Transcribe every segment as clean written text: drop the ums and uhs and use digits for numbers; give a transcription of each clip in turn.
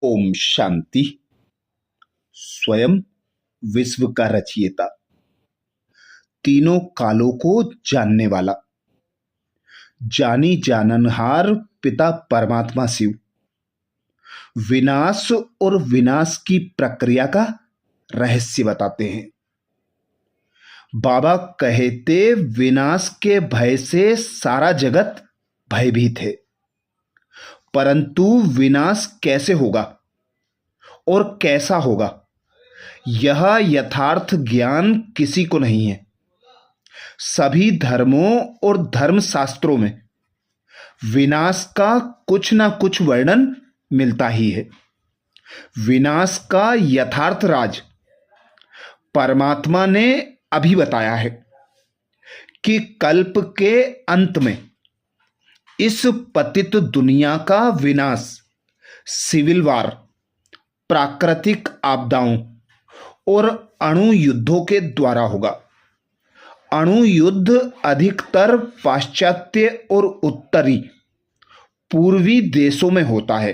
ओम शांति। स्वयं विश्व का रचयिता, तीनों कालों को जानने वाला, जानी जाननहार पिता परमात्मा शिव विनाश और विनाश की प्रक्रिया का रहस्य बताते हैं। बाबा कहते विनाश के भय से सारा जगत भयभीत है, परंतु विनाश कैसे होगा और कैसा होगा यह यथार्थ ज्ञान किसी को नहीं है। सभी धर्मों और धर्मशास्त्रों में विनाश का कुछ ना कुछ वर्णन मिलता ही है। विनाश का यथार्थ राज परमात्मा ने अभी बताया है कि कल्प के अंत में इस पतित दुनिया का विनाश सिविल वार, प्राकृतिक आपदाओं और अणु युद्धों के द्वारा होगा। अणु युद्ध अधिकतर पाश्चात्य और उत्तरी पूर्वी देशों में होता है।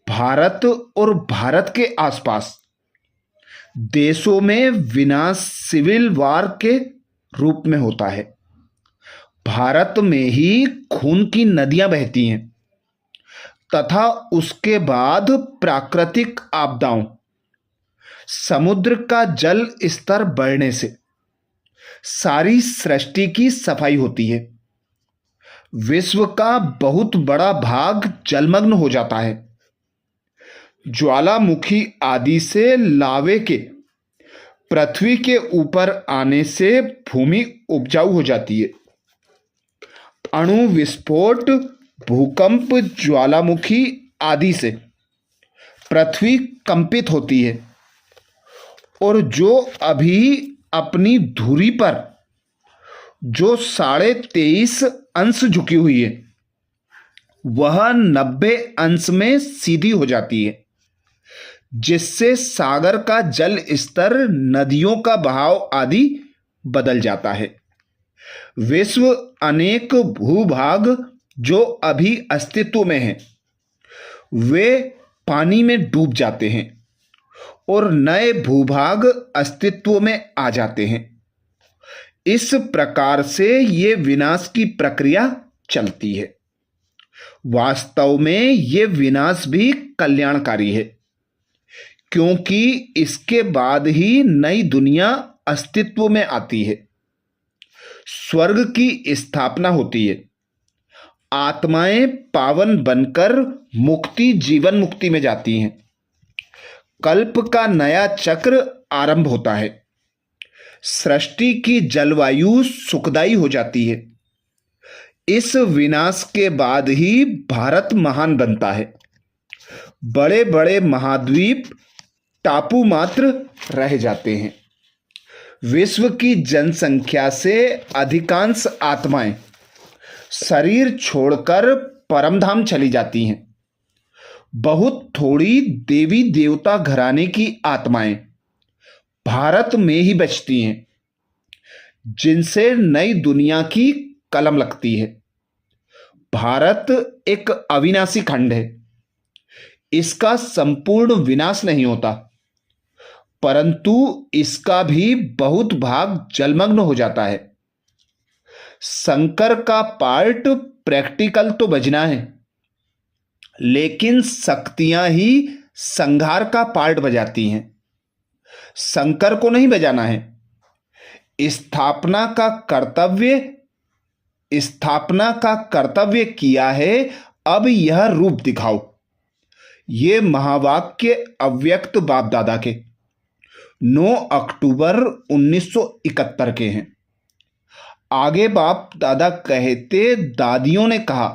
भारत और भारत के आसपास देशों में विनाश सिविल वार के रूप में होता है। भारत में ही खून की नदियां बहती हैं तथा उसके बाद प्राकृतिक आपदाओं, समुद्र का जल स्तर बढ़ने से सारी सृष्टि की सफाई होती है। विश्व का बहुत बड़ा भाग जलमग्न हो जाता है। ज्वालामुखी आदि से लावे के पृथ्वी के ऊपर आने से भूमि उपजाऊ हो जाती है। अणु विस्फोट, भूकंप, ज्वालामुखी आदि से पृथ्वी कंपित होती है और जो अभी अपनी धुरी पर जो 23.5 अंश झुकी हुई है वह 90 अंश में सीधी हो जाती है, जिससे सागर का जल स्तर, नदियों का बहाव आदि बदल जाता है। विश्व अनेक भूभाग जो अभी अस्तित्व में हैं वे पानी में डूब जाते हैं और नए भूभाग अस्तित्व में आ जाते हैं। इस प्रकार से ये विनाश की प्रक्रिया चलती है। वास्तव में ये विनाश भी कल्याणकारी है, क्योंकि इसके बाद ही नई दुनिया अस्तित्व में आती है। स्वर्ग की स्थापना होती है। आत्माएं पावन बनकर मुक्ति, जीवन मुक्ति में जाती हैं। कल्प का नया चक्र आरंभ होता है। सृष्टि की जलवायु सुखदायी हो जाती है। इस विनाश के बाद ही भारत महान बनता है। बड़े बड़े महाद्वीप टापू मात्र रह जाते हैं। विश्व की जनसंख्या से अधिकांश आत्माएं शरीर छोड़कर परमधाम चली जाती हैं। बहुत थोड़ी देवी देवता घराने की आत्माएं भारत में ही बचती हैं, जिनसे नई दुनिया की कलम लगती है। भारत एक अविनाशी खंड है। इसका संपूर्ण विनाश नहीं होता, परंतु इसका भी बहुत भाग जलमग्न हो जाता है। शंकर का पार्ट प्रैक्टिकल तो बजना है, लेकिन शक्तियां ही संहार का पार्ट बजाती हैं। शंकर को नहीं बजाना है। स्थापना का कर्तव्य किया है, अब यह रूप दिखाओ। ये महावाक्य अव्यक्त बाप दादा के 9 अक्टूबर 1971 के हैं। आगे बाप दादा कहते, दादियों ने कहा,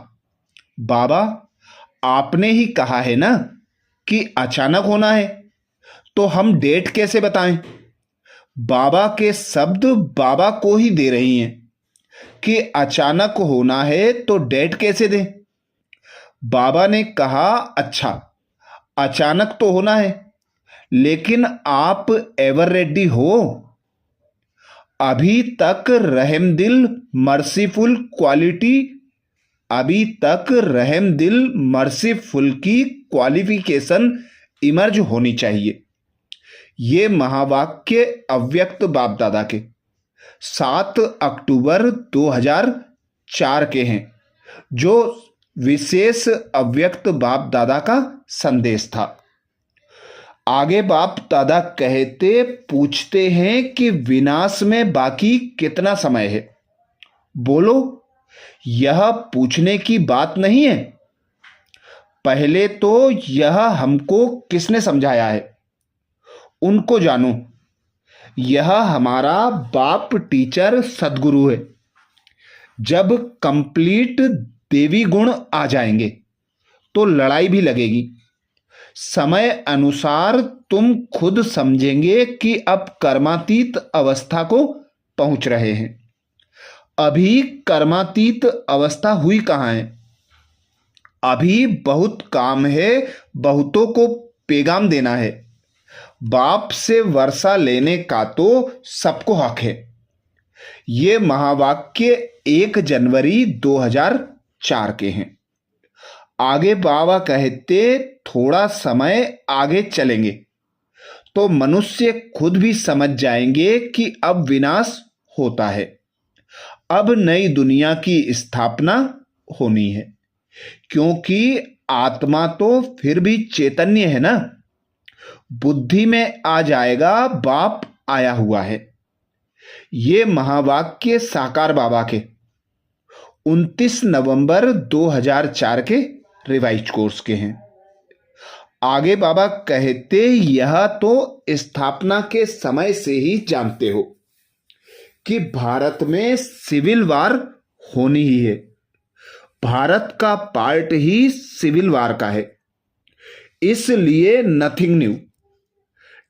बाबा आपने ही कहा है ना कि अचानक होना है, तो हम डेट कैसे बताएं? बाबा के शब्द बाबा को ही दे रही हैं कि अचानक होना है, तो डेट कैसे दें? बाबा ने कहा, अच्छा अचानक तो होना है, लेकिन आप एवर रेडी हो? अभी तक रहमदिल, मर्सीफुल क्वालिटी अभी तक रहम दिल मर्सीफुल की क्वालिफिकेशन इमर्ज होनी चाहिए। ये महावाक्य अव्यक्त बाप दादा के 7 अक्टूबर 2004 के हैं, जो विशेष अव्यक्त बाप दादा का संदेश था। आगे बाप दादा पूछते हैं कि विनाश में बाकी कितना समय है। बोलो, यह पूछने की बात नहीं है। पहले तो यह हमको किसने समझाया है, उनको जानो। यह हमारा बाप टीचर सद्गुरु है। जब कंप्लीट देवी गुण आ जाएंगे तो लड़ाई भी लगेगी। समय अनुसार तुम खुद समझेंगे कि अब कर्मातीत अवस्था को पहुंच रहे हैं। अभी कर्मातीत अवस्था हुई कहाँ है? अभी बहुत काम है, बहुतों को पैगाम देना है। बाप से वर्षा लेने का तो सबको हक है। ये महावाक्य 1 जनवरी 2004 के हैं। आगे बाबा थोड़ा समय आगे चलेंगे तो मनुष्य खुद भी समझ जाएंगे कि अब विनाश होता है। अब नई दुनिया की स्थापना होनी है, क्योंकि आत्मा तो फिर भी चैतन्य है ना। बुद्धि में आ जाएगा बाप आया हुआ है। ये महावाक्य साकार बाबा के 29 नवंबर 2004 के रिवाइज कोर्स के हैं। आगे बाबा यह तो स्थापना के समय से ही जानते हो कि भारत में सिविल वार होनी ही है। भारत का पार्ट ही सिविल वार का है, इसलिए नथिंग न्यू।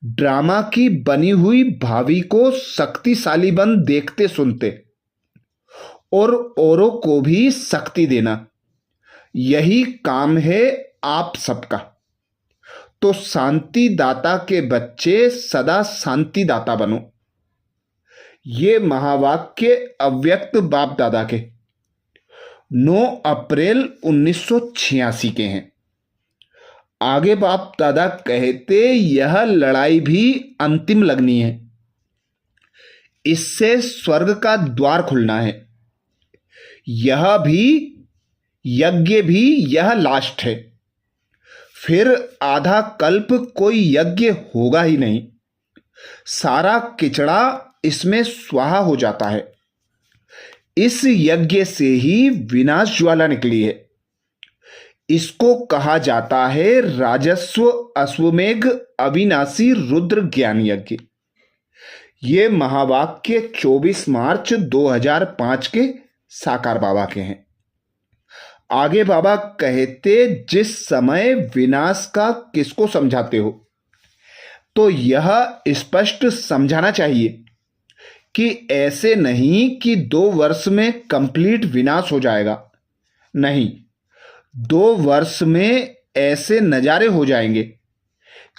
ड्रामा की बनी हुई भावी को शक्तिशाली बन देखते सुनते और औरों को भी शक्ति देना, यही काम है आप सबका। तो शांति दाता के बच्चे सदा शांति दाता बनो। ये महावाक्य अव्यक्त बाप दादा के 9 अप्रैल 1986 के हैं। आगे बाप दादा यह लड़ाई भी अंतिम लगनी है। इससे स्वर्ग का द्वार खुलना है। यह भी यज्ञ भी यह लास्ट है। फिर आधा कल्प कोई यज्ञ होगा ही नहीं। सारा किचड़ा इसमें स्वाहा हो जाता है। इस यज्ञ से ही विनाश ज्वाला निकली है। इसको कहा जाता है राजस्व अश्वमेघ अविनाशी रुद्र ज्ञान यज्ञ। ये महावाक्य 24 मार्च 2005 के साकार बाबा के हैं। आगे बाबा जिस समय विनाश का किसको समझाते हो, तो यह स्पष्ट समझाना चाहिए कि ऐसे नहीं कि 2 वर्ष में कंप्लीट विनाश हो जाएगा। नहीं, 2 वर्ष में ऐसे नजारे हो जाएंगे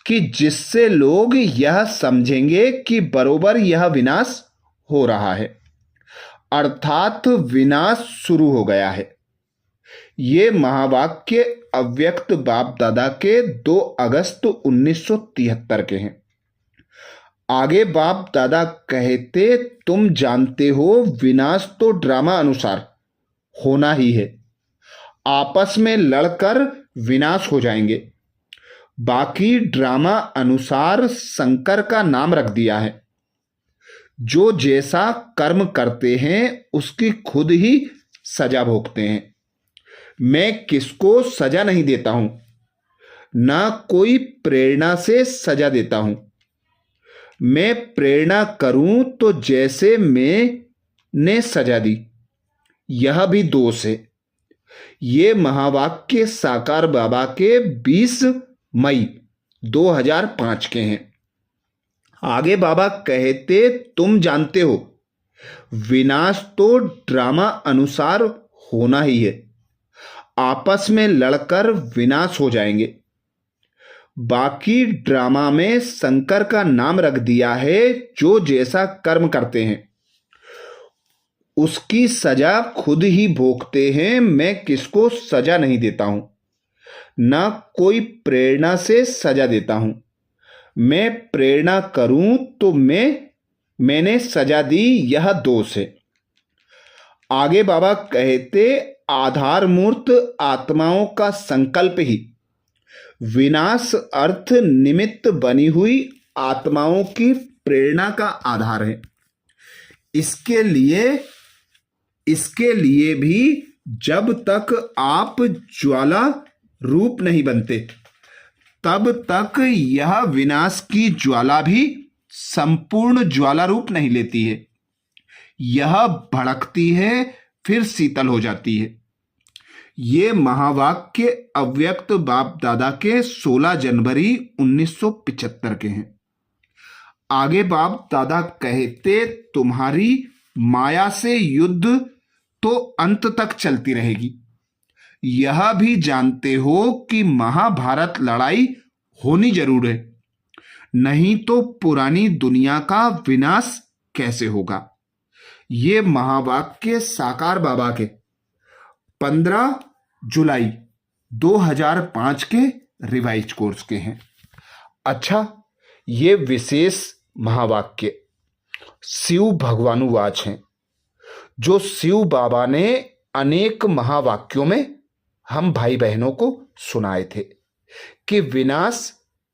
कि जिससे लोग यह समझेंगे कि बरोबर यह विनाश हो रहा है, अर्थात विनाश शुरू हो गया है। ये महावाक्य अव्यक्त बाप दादा के 2 अगस्त 1973 के हैं। आगे बाप दादा तुम जानते हो विनाश तो ड्रामा अनुसार होना ही है। आपस में लड़कर विनाश हो जाएंगे। बाकी ड्रामा अनुसार शंकर का नाम रख दिया है। जो जैसा कर्म करते हैं उसकी खुद ही सजा भोगते हैं। मैं किसको सजा नहीं देता हूं, ना कोई प्रेरणा से सजा देता हूं। मैं प्रेरणा करूं तो जैसे मैंने सजा दी, यह भी दोष है। ये महावाक्य साकार बाबा के 20 मई 2005 के हैं। आगे बाबा तुम जानते हो विनाश तो ड्रामा अनुसार होना ही है। आपस में लड़कर विनाश हो जाएंगे। बाकी ड्रामा में शंकर का नाम रख दिया है। जो जैसा कर्म करते हैं उसकी सजा खुद ही भोगते हैं। मैं किसको सजा नहीं देता हूं, ना कोई प्रेरणा से सजा देता हूं। मैं प्रेरणा करूं तो मैंने सजा दी, यह दोष है। आगे बाबा कहते, आधार मूर्त आत्माओं का संकल्प ही विनाश अर्थ निमित्त बनी हुई आत्माओं की प्रेरणा का आधार है। इसके लिए भी जब तक आप ज्वाला रूप नहीं बनते, तब तक यह विनाश की ज्वाला भी संपूर्ण ज्वाला रूप नहीं लेती है। यह भड़कती है, फिर शीतल हो जाती है। ये महावाक्य अव्यक्त बाप दादा के 16 जनवरी 1975 के हैं। आगे बाप दादा कहते, तुम्हारी माया से युद्ध तो अंत तक चलती रहेगी। यह भी जानते हो कि महाभारत लड़ाई होनी जरूर है, नहीं तो पुरानी दुनिया का विनाश कैसे होगा। ये महावाक्य साकार बाबा के 15 जुलाई 2005 के रिवाइज कोर्स के हैं। अच्छा, ये विशेष महावाक्य शिव भगवानुवाच हैं, जो शिव बाबा ने अनेक महावाक्यों में हम भाई बहनों को सुनाए थे कि विनाश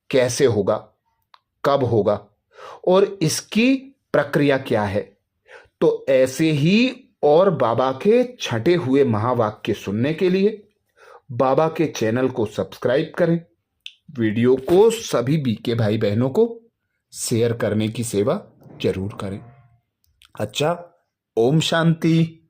कैसे होगा, कब होगा और इसकी प्रक्रिया क्या है। तो ऐसे ही और बाबा के छंटे हुए महावाक्य सुनने के लिए बाबा के चैनल को सब्सक्राइब करें। वीडियो को सभी बीके भाई बहनों को शेयर करने की सेवा जरूर करें। अच्छा, ओम शांति।